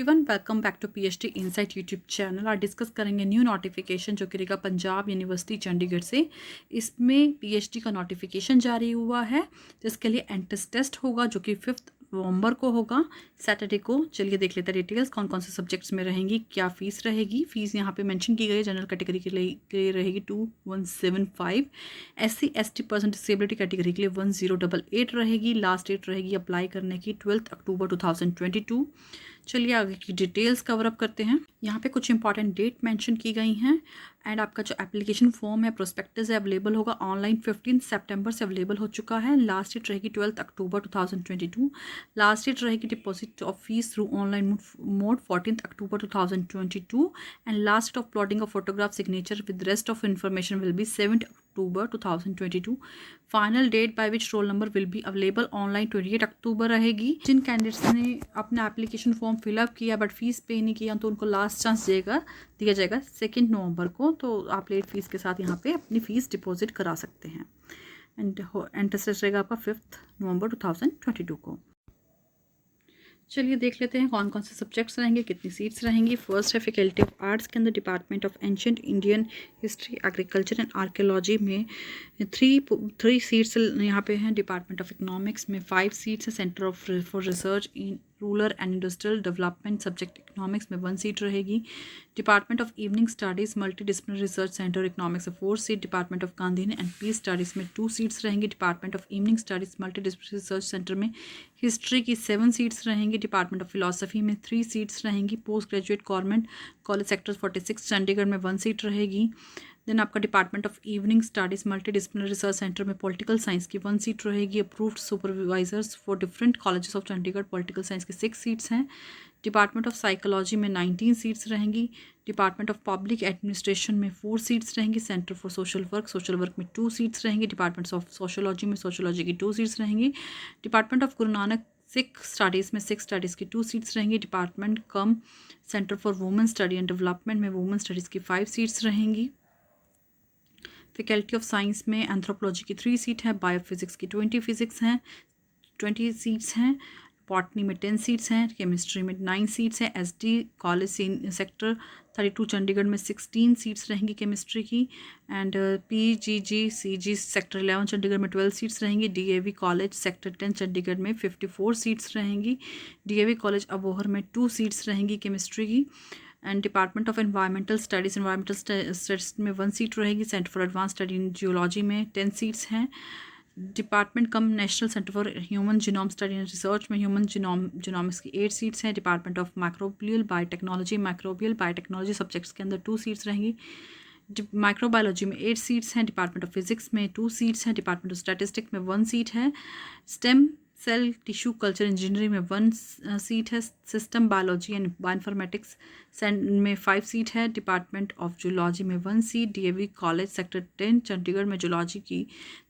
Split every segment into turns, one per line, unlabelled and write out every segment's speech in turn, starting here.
Everyone, welcome back to PhD insight YouTube channel. आज discuss करेंगे new notification जो कि रहेगा पंजाब यूनिवर्सिटी चंडीगढ़ से। इसमें पीएचडी का नोटिफिकेशन जारी हुआ है जिसके लिए एंट्रेंस टेस्ट होगा जो कि 5 नवंबर को होगा, सैटरडे को। चलिए देख लेते हैं डिटेल्स, कौन कौन से सब्जेक्ट्स में रहेंगी, क्या फ़ीस रहेगी। फ़ीस यहाँ पे मेंशन की गई है। जनरल कैटेगरी के लिए रहेगी 2175, SC/ST पर्सन डिसेबिलिटी कैटेगरी के लिए 1088 रहेगी। लास्ट डेट रहेगी अप्लाई करने की 12 अक्टूबर 2022। चलिए आगे की डिटेल्स कवर अप करते हैं। यहाँ पे कुछ इंपॉर्टेंट डेट मेंशन की गई हैं एंड आपका जो एप्लीकेशन फॉर्म है, प्रोस्पेक्टस है, अवेलेबल होगा ऑनलाइन 15 सितंबर से अवेलेबल हो चुका है। लास्ट डेट रहेगी 12 अक्टूबर 2022। लास्ट डेट रहेगी deposit of fees through online mode 14 October 2022 and last date of uploading of photograph signature with rest of information will be 7 October 2022। Final date by which roll number will be available online 28 October रहेगी। जिन candidates ने अपना application form fill up किया but fees पे नहीं किया तो उनको लास्ट चांस दिया जाएगा 2 नवंबर को। तो आप लेट फीस के साथ यहाँ पे अपनी फ़ीस डिपॉजिट करा सकते हैं एंड इंटरेस्ट रहेगा आपका 5 नवंबर 2022 को। चलिए देख लेते हैं कौन कौन से सब्जेक्ट्स रहेंगे, कितनी सीट्स रहेंगी। फर्स्ट है फैकल्टी ऑफ आर्ट्स के अंदर department of ancient Indian history, agriculture and archaeology में 3 सीट्स यहाँ पे हैं। डिपार्टमेंट ऑफ इकोनॉमिक्स में 5 सीट्स है। Centre of for research in rural and industrial development subject economics में 1 सीट रहेगी। Department of evening studies multi disciplinary research centre economics में 4 seat. Department of Gandhi and peace studies में 2 seats रहेंगी। Department of evening studies multi disciplinary research centre में history की 7 seats रहेंगी। Department of philosophy में 3 seats रहेंगी। Post graduate government college sector 46 Chandigarh में 1 seat रहेगी। देन आपका department of evening studies multi disciplinary research centre में पॉलिटिकल साइंस की 1 सीट रहेगी। Approved supervisors for different colleges of Chandigarh political science की 6 सीट्स हैं। डिपार्टमेंट ऑफ साइकोलॉजी में 19 सीट्स रहेंगी। डिपार्टमेंट ऑफ पब्लिक एडमिनिस्ट्रेशन में 4 सीट्स रहेंगी। सेंटर फॉर सोशल वर्क में 2 सीट्स रहेंगी। डिपार्टमेंट ऑफ सोशोलॉजी में सोशोलॉजी की 2 सीट्स रहेंगी। Department of Guru Nanak Sikh studies में 6 स्टडीज़ की 2 सीट्स रहेंगी। Department come centre for women study and development में वुमेन स्टडीज़ की 5 सीट्स रहेंगी। फैकल्टी ऑफ साइंस में एंथ्रोपोलॉजी की 3 सीट है। बायोफिजिक्स की 20 सीट्स हैं। बॉटनी में 10 सीट्स हैं। केमिस्ट्री में 9 सीट्स हैं। एसडी कॉलेज सेक्टर 32 चंडीगढ़ में 16 सीट्स रहेंगी केमिस्ट्री की। एंड PGGCG सेक्टर 11 चंडीगढ़ में 12 सीट्स रहेंगी। DAV कॉलेज सेक्टर 10 चंडीगढ़ में 54 सीट्स रहेंगी। DAV कॉलेज अबोहर में 2 सीट्स रहेंगी केमिस्ट्री की। And department of environmental studies में 1 सीट रहेगी। Centre for advance study in geology में 10 सीट्स हैं। Department come national centre for human genome study and research में ह्यूमन जीनोमिक्स की 8 सीट्स हैं। Department of microbial biotechnology subjects के अंदर 2 seats रहेंगी। माइक्रोबायोलॉजी में 8 सीट्स हैं। डिपार्टमेंट ऑफ फिजिक्स में 2 सीट्स हैं। डिपार्टमेंट ऑफ स्टैटिस्टिक्स में 1 सीट है। Stem cell tissue culture engineering में 1 सीट है। सिस्टम बायोलॉजी एंड बायोइन्फॉर्मेटिक्स में 5 सीट है। डिपार्टमेंट ऑफ जूलॉजी में 1 seat. DAV college sector 10 Chandigarh में जूलॉजी की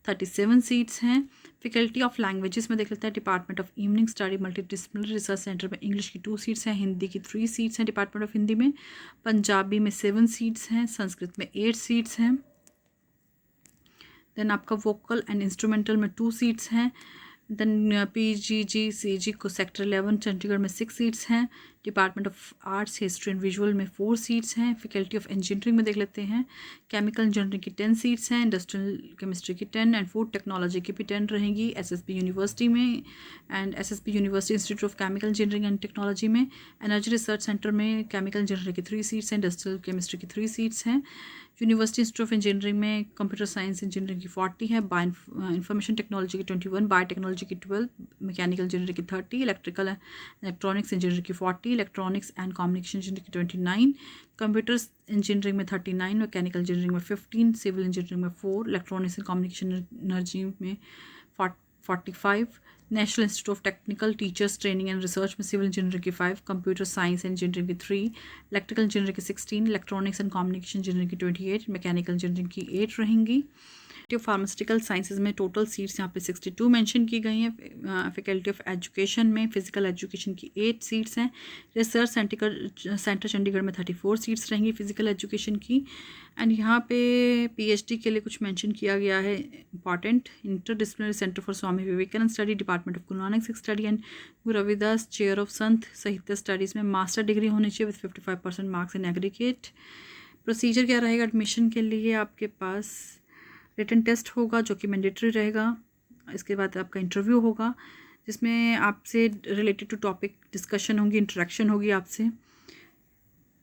37 सीट्स हैं। फैकल्टी ऑफ लैंग्वेजेस में देख लेते हैं। Department of evening study multi disciplinary research centre में इंग्लिश की 2 सीट्स हैं। हिंदी की 3 सीट्स हैं डिपार्टमेंट ऑफ हिंदी में। पंजाबी में 7 सीट्स हैं। संस्कृत में 8 सीट्स हैं। देन आपका वोकल एंड इंस्ट्रूमेंटल में 2 सीट्स हैं। देन PGGCG को सेक्टर 11 चंडीगढ़ में 6 सीट्स हैं। Department of arts history and visual में 4 सीट्स हैं। फैकल्टी ऑफ इंजीनियरिंग में देख लेते हैं। केमिकल इंजीनियरिंग की 10 सीट्स हैं। इंडस्ट्रियल केमिस्ट्री की 10 एंड फूड टेक्नोलॉजी की भी 10 रहेंगी। SSB यूनिवर्सिटी में and SSB university institute of chemical engineering and technology में। एनर्जी रिसर्च सेंटर में केमिकल इंजीनियरिंग की 3 सीट्स हैं। इंडस्ट्रियल केमिस्ट्री की 3 सीट्स हैं। यूनिवर्सिटी इंस्टीट्यूट ऑफ इंजीनियरिंग में कंप्यूटर साइंस इंजीनियरिंग की 40 है। इंफॉर्मेशन टेक्नोलॉजी की 21, बायोटेक्नोलॉजी की 12, मैकेनिकल इंजीनियरिंग की 30, इलेक्ट्रिकल इलेक्ट्रॉनिक्स इंजीनियरिंग की 40, इलेक्ट्रॉनिक्स एंड कम्युनिकेशन इंजीनियरिंग की 29, कंप्यूटर्स इंजीनियरिंग में 39, मैकेनिकल इंजीनियरिंग में 15, सिविल इंजीनियरिंग में 4, इलेक्ट्रॉनिक्स एंड कम्युनिकेशन एनर्जी में 45, national institute of technical teachers training and research में सिविल इंजीनियरिंग की 5, कंप्यूटर साइंस इंजीनियरिंग की 3, इलेक्ट्रिकल इंजीनियरिंग की 16, इलेक्ट्रॉनिक्स एंड कम्युनिकेशन इंजीनियरिंग की 28, मैकेनिकल इंजीनियरिंग की 8 रहेंगी। फार्मास्यूटिकल साइंसेज में टोटल सीट्स यहाँ पे 62 मेंशन की गई हैं। फैकल्टी ऑफ एजुकेशन में फिजिकल एजुकेशन की 8 सीट्स हैं। रिसर्च सेंटर चंडीगढ़ में 34 सीट्स रहेंगी फिजिकल एजुकेशन की। एंड यहाँ पे पीएचडी के लिए कुछ मेंशन किया गया है important. Interdisciplinary centre for Swami Vivekananda study, department of Guru Nanak Sikh study and Guru Ravidas chair of संत साहित्य स्टडीज़ में मास्टर डिग्री होनी चाहिए with 55% marks in aggregate. Procedure क्या रहेगा एडमिशन के लिए? आपके पास रिटन टेस्ट होगा जो कि मैंडेटरी रहेगा। इसके बाद आपका इंटरव्यू होगा जिसमें आपसे रिलेटेड टू टॉपिक डिस्कशन होगी, इंटरेक्शन होगी आपसे।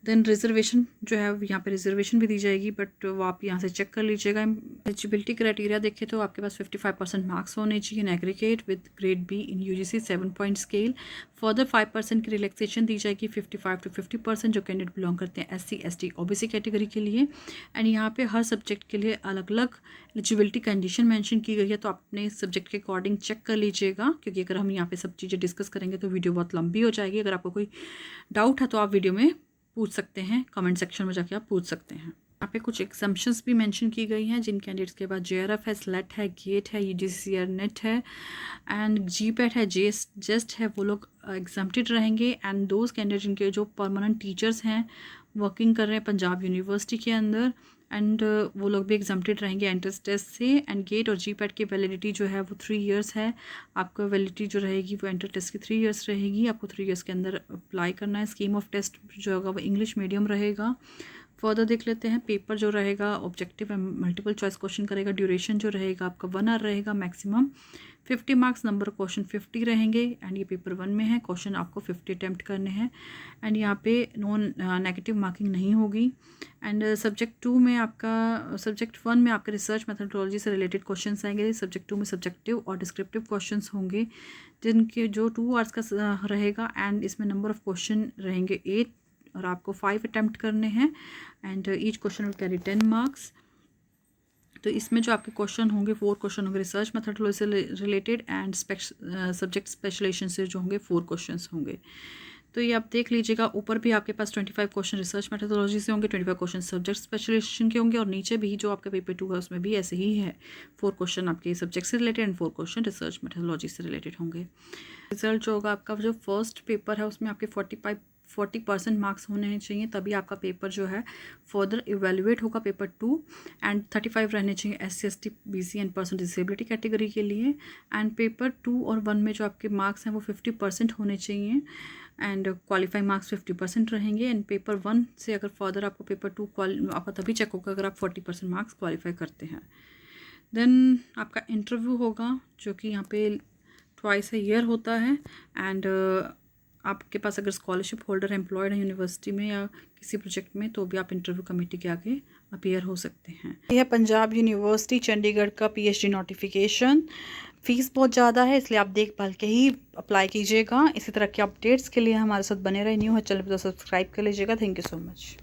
देन रिजर्वेशन जो है यहाँ पे रिजर्वेशन भी दी जाएगी, बट वो आप यहाँ से चेक कर लीजिएगा। एलिजिबिलिटी क्राइटेरिया देखें तो आपके पास 55% मार्क्स होने चाहिए in aggregate with grade be in UGC 7 point scale. Further 5% की रिलैक्सेशन दी जाएगी 55 to 50% जो कैंडिडेट बिलोंग करते हैं SC ST OBC कैटेगरी के लिए। एंड यहाँ पे हर सब्जेक्ट के लिए अलग अलग एलिजिबिलिटी कंडीशन मेंशन की गई है, तो आप अपने सब्जेक्ट के अकॉर्डिंग चेक कर लीजिएगा, क्योंकि अगर हम यहाँ पे सब चीज़ें डिस्कस करेंगे तो वीडियो बहुत लंबी हो जाएगी। अगर आपको कोई डाउट है तो आप वीडियो में पूछ सकते हैं, कमेंट सेक्शन में जाके आप पूछ सकते हैं। यहाँ पे कुछ एग्जाम्पशंस भी मेंशन की गई हैं जिन कैंडिडेट्स के पास JRF है, स्लेट है, गेट है, UGC नेट है एंड GPAT है, जेस्ट है, वो लोग एग्जाम्प्टेड रहेंगे। एंड दोज कैंडिडेट जिनके जो परमानेंट टीचर्स हैं वर्किंग कर रहे हैं पंजाब यूनिवर्सिटी के अंदर, एंड वो लोग भी एग्जाम्प्टेड रहेंगे एंट्रेंस टेस्ट से। एंड गेट और GPAT की वैलिडिटी जो है वो 3 इयर्स है। आपका वैलिडिटी जो रहेगी वो एंट्रेंस टेस्ट की 3 इयर्स रहेगी। आपको 3 इयर्स के अंदर अप्लाई करना है। स्कीम ऑफ टेस्ट जो होगा वो इंग्लिश मीडियम रहेगा। फर्दर देख लेते हैं पेपर जो रहेगा objective and multiple choice question करेगा। ड्यूरेशन जो रहेगा आपका 1 आवर रहेगा maximum. 50 marks, number of question 50 रहेंगे। एंड ये पेपर 1 में है, क्वेश्चन आपको 50 अटैम्प्ट करने हैं। एंड यहाँ पे नेगेटिव मार्किंग नहीं होगी। एंड सब्जेक्ट 2 में आपका सब्जेक्ट 1 में आपके रिसर्च मेथोडोलॉजी से रिलेटेड क्वेश्चंस आएंगे। सब्जेक्ट 2 में सब्जेक्टिव और डिस्क्रिप्टिव क्वेश्चंस होंगे जिनके जो 2 आवर्स का रहेगा। एंड इसमें नंबर ऑफ क्वेश्चन रहेंगे 8 और आपको 5 अटैम्प्ट करने हैं। And each question will carry 10 marks. तो इसमें जो आपके क्वेश्चन होंगे 4 क्वेश्चन होंगे रिसर्च मेथोडोलॉजी से रिलेटेड एंड सब्जेक्ट स्पेशलाइजेशन से जो होंगे 4 क्वेश्चंस होंगे। तो ये आप देख लीजिएगा। ऊपर भी आपके पास 25 क्वेश्चन रिसर्च मेथोडोलॉजी से होंगे, 25 क्वेश्चन सब्जेक्ट स्पेशलाइजेशन के होंगे, और नीचे भी जो आपका पेपर 2 है उसमें भी ऐसे ही है। 4 क्वेश्चन आपके सब्जेक्ट से related and 4 question research methodology से रिलेटेड होंगे। रिजल्ट जो होगा आपका जो फर्स्ट पेपर है उसमें आपके 40% मार्क्स होने चाहिए, तभी आपका पेपर जो है फर्दर इवेल्युएट होगा पेपर 2। एंड 35 रहने चाहिए SC ST BC and person disability category के लिए। एंड पेपर 2 और 1 में जो आपके मार्क्स हैं वो 50% होने चाहिए एंड क्वालिफाइंग मार्क्स 50% रहेंगे। एंड पेपर 1 से अगर फर्दर आपको पेपर 2 आपका तभी चेक होगा अगर आप 40% मार्क्स क्वालिफाई करते हैं। देन आपका इंटरव्यू होगा जो कि यहाँ पे ट्वाइस अ ईयर होता है। एंड आपके पास अगर स्कॉलरशिप होल्डर एम्प्लॉयड है यूनिवर्सिटी में या किसी प्रोजेक्ट में तो भी आप इंटरव्यू कमेटी के आगे अपीयर हो सकते हैं। यह पंजाब यूनिवर्सिटी चंडीगढ़ का PhD नोटिफिकेशन। फ़ीस बहुत ज़्यादा है इसलिए आप देखभाल के ही अप्लाई कीजिएगा। इसी तरह के अपडेट्स के लिए हमारे साथ बने रहे। न्यू है चैनल पर तो सब्सक्राइब कर लीजिएगा। Thank you so much.